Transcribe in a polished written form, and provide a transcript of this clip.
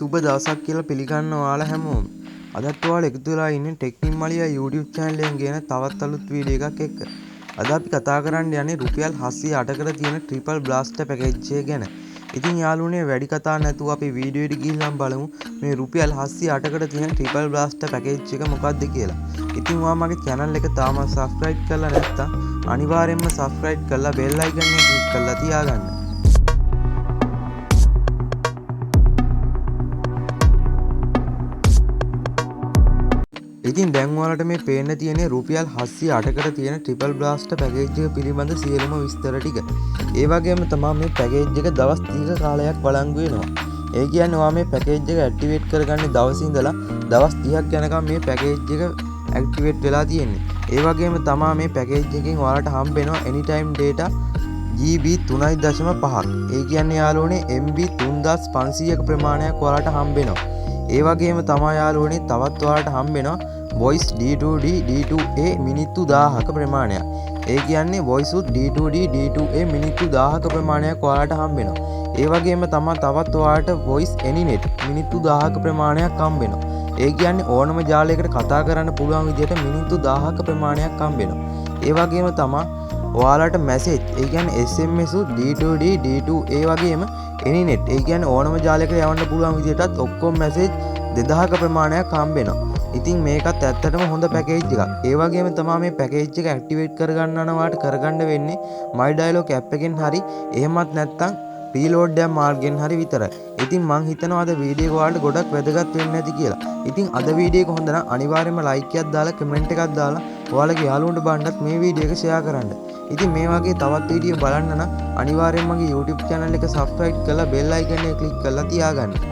සුබ දවසක් කියලා පිළිගන්න ඔයාලා හැමෝම. අදත් ඔයාලා එකතු වෙලා ඉන්නේ ටෙක්නික් මලියා YouTube channel එකෙන් ගෙන තවත් අලුත් වීඩියෝ එකක් එක්ක. අද අපි කතා කරන්න යන්නේ රුපියල් 708කට තියෙන ට්‍රිපල් බ්ලාස්ටර් පැකේජ් එක ගැන. ඉතින් යාළුවනේ වැඩි කතා නැතුව අපි වීඩියෝ එකට ගිහින් බලමු මේ රුපියල් 708කට තියෙන ට්‍රිපල් බ්ලාස්ටර් පැකේජ් එක මොකක්ද කියලා. ඉතින් ඔයා මගේ channel එක තාම subscribe කරලා නැත්නම් අනිවාර්යයෙන්ම subscribe කරලා bell icon එක click කරලා තියාගන්න. ඉතින් දැන් ඔයාලට මේ පේන්න තියෙන්නේ රුපියල් 708කට තියෙන ට්‍රිපල් බ්ලාස්ටර් පැකේජ් එක පිළිබඳ සියලුම විස්තර ටික. ඒ වගේම තමයි මේ පැකේජ් එක දවස් 30ක කාලයක් වළංගු වෙනවා. ඒ කියන්නේ ඔයා මේ පැකේජ් එක ඇක්ටිවේට් කරගන්නේ දවසේ ඉඳලා දවස් 30ක් යනකම් මේ පැකේජ් එක ඇක්ටිවේට් වෙලා තියෙන්නේ. ඒ වගේම තමයි මේ පැකේජ් එකෙන් ඔයාලට හම්බ වෙනවා anytime data GB 3.5ක්. ඒ කියන්නේ යාළුවනේ MB 3500ක ප්‍රමාණයක් ඔයාලට හම්බ වෙනවා. ඒ වගේම තමයි යාළුවනේ තවත් ඔයාලට හම්බ වෙනවා voice D2D D2A මිනිත්තු 1000ක ප්‍රමාණයක්. ඒ කියන්නේ voice උත් D2D D2A මිනිත්තු 1000ක ප්‍රමාණයක් ඔයාලට හම්බ වෙනවා. ඒ වගේම තමයි තවත් ඔයාලට voice anynet මිනිත්තු 1000ක ප්‍රමාණයක් හම්බ වෙනවා. ඒ කියන්නේ ඕනම ජාලයකට කතා කරන්න පුළුවන් විදිහට මිනිත්තු 1000ක ප්‍රමාණයක් හම්බ වෙනවා. ඒ වගේම තමයි ඔයාලට message ඒ කියන්නේ SMS උත් D2D D2A වගේම anynet ඒ කියන්නේ ඕනම ජාලයකට යවන්න පුළුවන් විදිහටත් ඔක්කොම message 2000ක ප්‍රමාණයක් හම්බ වෙනවා. ඉතින් මේකත් ඇත්තටම හොඳ පැකේජ් එකක්. ඒ වගේම තමයි මේ පැකේජ් එක ඇක්ටිවේට් කරගන්න යනවාට කරගන්න වෙන්නේ my dialog app එකෙන් හරි එහෙමත් නැත්නම් preload එක මාර්ගෙන් හරි විතරයි. ඉතින් මං හිතනවා අද වීඩියෝ එක ඔයාලට ගොඩක් වැදගත් වෙන්න ඇති කියලා. ඉතින් අද වීඩියෝ එක හොඳ නම් අනිවාර්යයෙන්ම like එකක් දාලා comment එකක් දාලා ඔයාලගේ යාළුවන්ට බලන්නත් මේ වීඩියෝ එක share කරන්න. ඉතින් මේ වගේ තවත් වීඩියෝ බලන්න නම් අනිවාර්යයෙන්ම මගේ YouTube channel එක subscribe කරලා bell icon එක click කරලා තියාගන්න.